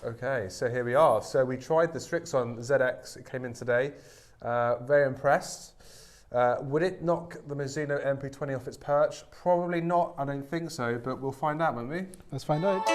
Okay, so here we are. So we tried the Srixon ZX, it came in today. Very impressed. Would it knock the Mizuno MP20 off its perch? Probably not, I don't think so, but we'll find out, won't we? Let's find out.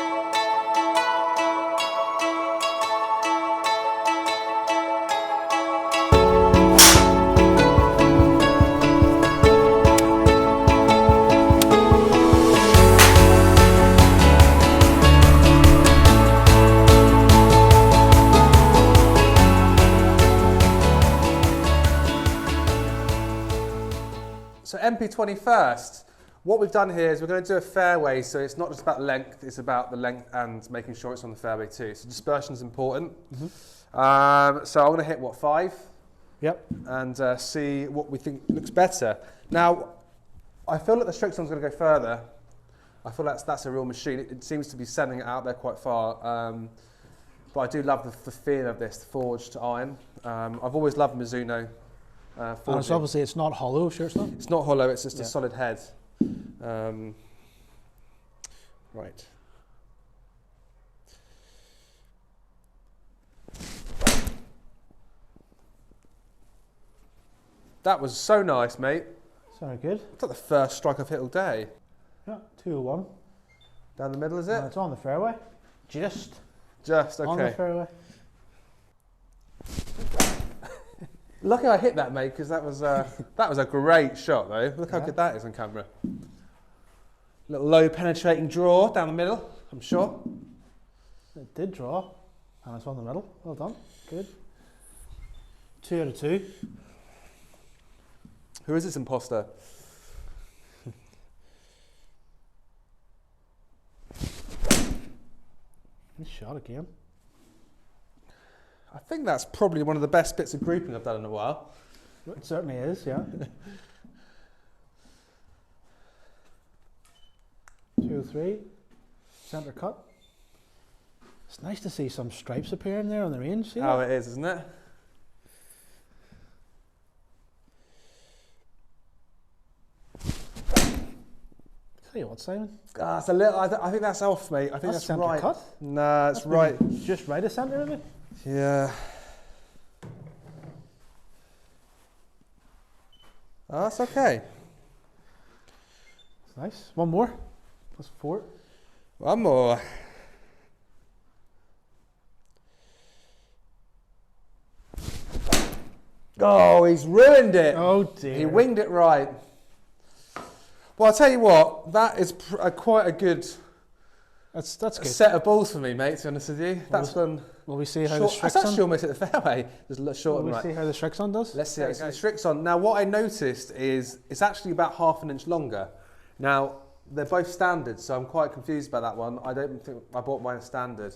So MP20 first. What we've done here is we're going to do a fairway, so it's not just about length, it's about the length and making sure it's on the fairway too. So dispersion is important. So I'm going to hit, what, 5? Yep. And see what we think looks better. Now, I feel like the Srixon's going to go further. I feel that's a real machine. It seems to be sending it out there quite far. But I do love the feel of this, forged iron. I've always loved Mizuno. And it's obviously it's not hollow, sure it's not? It's not hollow, it's just a solid head. Right. That was so nice, mate. Sounded good. It's like the first strike I've hit all day. Yeah, 201. Down the middle, is it? It's on the fairway. Just okay. on the fairway. Lucky I hit that, mate, because that was a great shot, though. Look how good that is on camera. Little low penetrating draw down the middle, I'm sure. It did draw, and it's on the middle. Well done. Good. 2 out of 2. Who is this imposter? Good shot again. I think that's probably one of the best bits of grouping I've done in a while. It certainly is, yeah. 2 3. Centre cut. It's nice to see some stripes appearing there on the range. See Oh, that? it is, isn't it? Tell you what, Simon. It's a little. I think that's off, mate. I think that's centre right. cut. Nah, it's right. Just right of centre, maybe? Yeah. Oh, that's okay. It's nice. One more. That's 4. One more. Oh, he's ruined it. Oh dear. He winged it right. Well, I'll tell you what, that is quite a good That's good. set of balls for me, mate, to be honest with you. That's gone Will we see how short. the That's actually Srixon? almost at the fairway. Just short Will and we right. see how the Srixon does? Let's see how it goes. Srixon. Now, what I noticed is it's actually about half an inch longer. Now, they're both standard, so I'm quite confused about that one. I don't think I bought mine standard.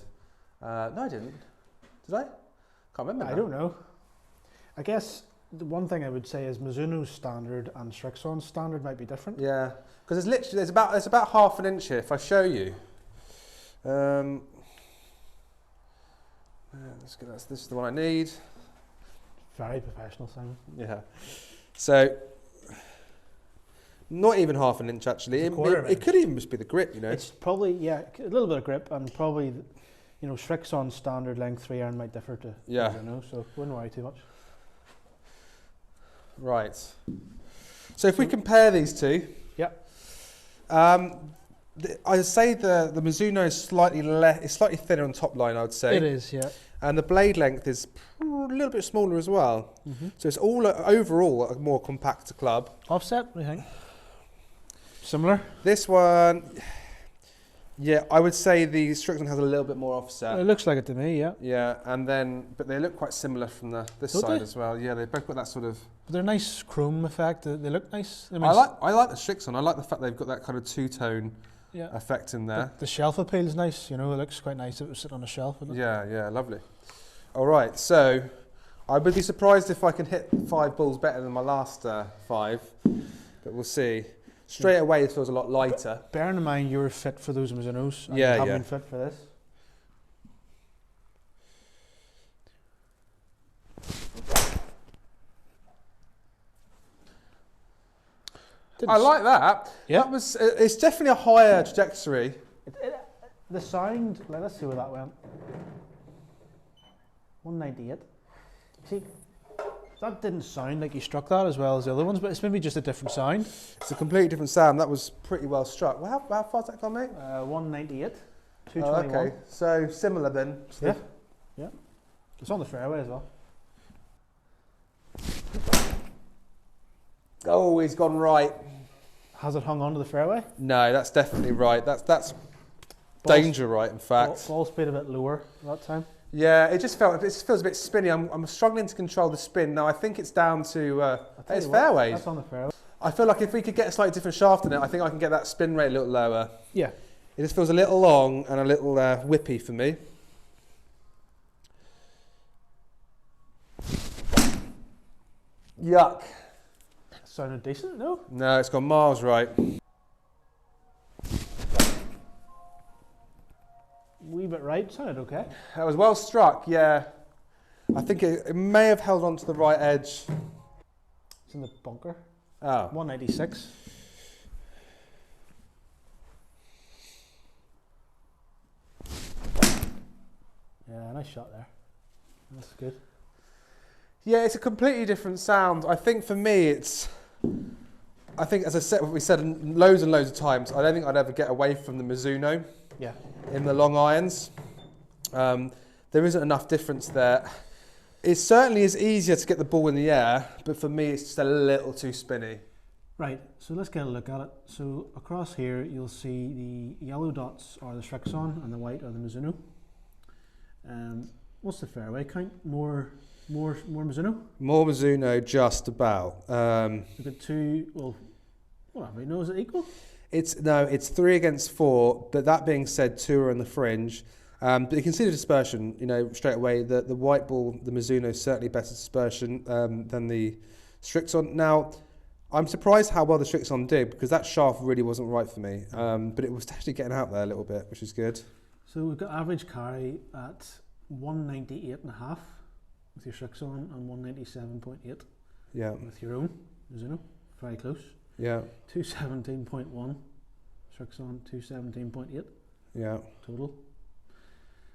No, I didn't. Did I? Can't remember. I don't know. I guess the one thing I would say is Mizuno's standard and Srixon's standard might be different. Yeah, because there's about half an inch here. If I show you, this is the one I need. Very professional, Simon. Yeah. So, not even half an inch actually. It could even just be the grip, you know. It's probably a little bit of grip, and probably Srixon's standard length 3 iron might differ to Mizuno, so wouldn't worry too much. Right. So if we compare these two, I'd say the Mizuno is slightly thinner on top line. I would say it is, yeah. And the blade length is a little bit smaller as well. So it's all overall a more compact club. Offset, what do you think? Similar. This one, yeah, I would say the Srixon has a little bit more offset. It looks like it to me, yeah. Yeah, but they look quite similar from this Don't side they? as well. Yeah, they've both got that sort of. But they're nice chrome effect. They look nice. I like the Srixon. I like the fact they've got that kind of two-tone effect in there. The shelf appeal is nice. It looks quite nice if it was sitting on a shelf. Wouldn't it? Yeah, lovely. All right, so I would be surprised if I can hit 5 balls better than my last 5, but we'll see. Straight away, it feels a lot lighter. Bearing in mind you were fit for those Mizunos, and Yeah, you haven't yeah. been fit for this. I like that. Yeah. It's definitely a higher trajectory. The sound, let's see where that went. 198. See, that didn't sound like you struck that as well as the other ones, but it's maybe just a different sound. It's a completely different sound. That was pretty well struck. Well, how far's that gone, mate? 198, 221. Oh, okay, so similar then. Yeah, yeah. It's on the fairway as well. Oh, he's gone right. Has it hung onto the fairway? No, that's definitely right. That's danger right, in fact. Ball speed a bit lower that time. Yeah, it feels a bit spinny. I'm struggling to control the spin. Now, I think it's down to it's fairways. That's on the fairway. I feel like if we could get a slightly different shaft in it, I think I can get that spin rate a little lower. Yeah. It just feels a little long and a little whippy for me. Yuck. Sounded decent, no? No, it's gone miles right. Wee bit right, sounded okay. That was well struck, yeah. I think it may have held on to the right edge. It's in the bunker. Oh. 196. Yeah, nice shot there. That's good. Yeah, it's a completely different sound. I think for me, I think as I said, we said loads and loads of times, I don't think I'd ever get away from the Mizuno. Yeah. In the long irons. There isn't enough difference there. It certainly is easier to get the ball in the air, but for me it's just a little too spinny. Right, so let's get a look at it. So across here you'll see the yellow dots are the Srixon and the white are the Mizuno. What's the fairway count? More Mizuno? More Mizuno, just about. We've got two, well, what have we? No, is it equal? It's 3 against 4, but that being said, 2 are on the fringe. But you can see the dispersion, straight away. The white ball, the Mizuno, is certainly better dispersion than the Srixon. Now, I'm surprised how well the Srixon did, because that shaft really wasn't right for me. But it was actually getting out there a little bit, which is good. So we've got average carry at 198.5 with your Srixon and 197.8 with your own Mizuno. Very close. Yeah. 217.1 Srixon, 217.8 total.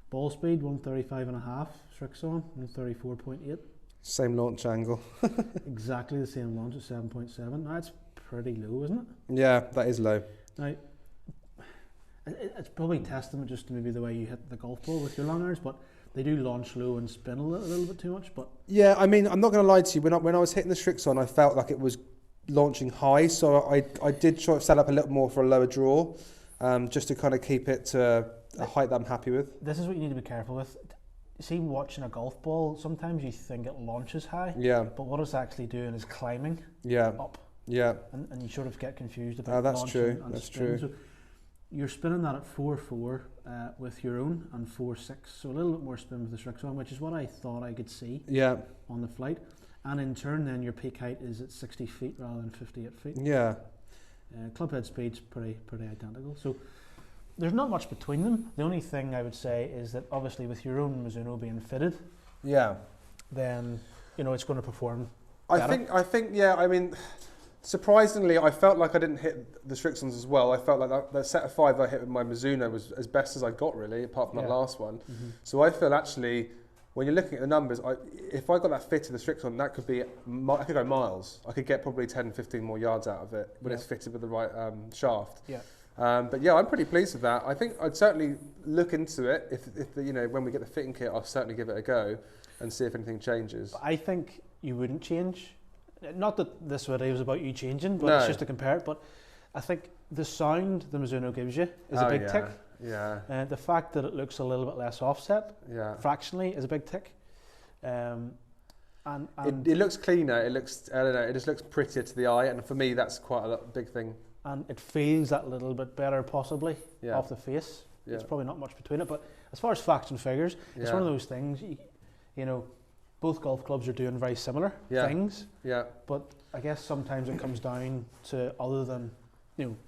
Ball speed 135.5 Srixon, 134.8. Same launch angle. Exactly the same launch at 7.7. That's pretty low, isn't it? Yeah, that is low. Now, it's probably testament just to maybe the way you hit the golf ball with your long irons, but they do launch low and spin a little bit too much. But yeah, I mean, I'm not going to lie to you. When I was hitting the Srixon, I felt like it was launching high, so I did sort of set up a little more for a lower draw, just to kind of keep it to a height that I'm happy with. This is what you need to be careful with. See, watching a golf ball, sometimes you think it launches high, but what it's actually doing is climbing up. Yeah. And you sort of get confused about that's true. And that's spin. true. So you're spinning that at 4.4 with your own and 4.6, so a little bit more spin with the Srixon, which is what I thought I could see on the flight. And in turn, then your peak height is at 60 feet rather than 58 feet. Yeah. Clubhead speed's pretty identical. So there's not much between them. The only thing I would say is that obviously with your own Mizuno being fitted, then it's going to perform better. I think. I mean, surprisingly, I felt like I didn't hit the Srixons as well. I felt like that set of 5 I hit with my Mizuno was as best as I got, really, apart from that last one. Mm-hmm. So I feel actually, when you're looking at the numbers, if I got that fitted the Srixon, I could go miles. I could get probably 10, 15 more yards out of it when it's fitted with the right shaft. Yeah. But yeah, I'm pretty pleased with that. I think I'd certainly look into it. If when we get the fitting kit, I'll certainly give it a go and see if anything changes. But I think you wouldn't change. Not that this video was about you changing, but it's just to compare it. But I think the sound the Mizuno gives you is a big tick. Yeah. The fact that it looks a little bit less offset, fractionally, is a big tick. And it looks cleaner. It looks, I don't know, it just looks prettier to the eye, and for me, that's quite a big thing. And it feels that little bit better, possibly, off the face. Yeah. There's probably not much between it, but as far as facts and figures, it's one of those things. Both golf clubs are doing very similar things. Yeah. But I guess sometimes it comes down to other than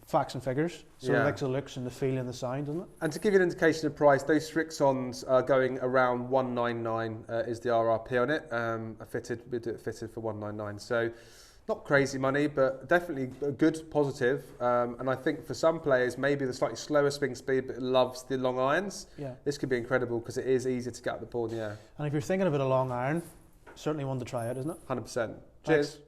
facts and figures. So it likes the looks and the feel and the sound, doesn't it? And to give you an indication of price, those Srixons are going around 199 is the RRP on it. We do it fitted for 199. So not crazy money, but definitely a good positive. And I think for some players, maybe the slightly slower swing speed, but loves the long irons. Yeah. This could be incredible because it is easier to get up the ball in the air. And if you're thinking about a long iron, certainly one to try out, isn't it? 100%. Cheers. Cheers.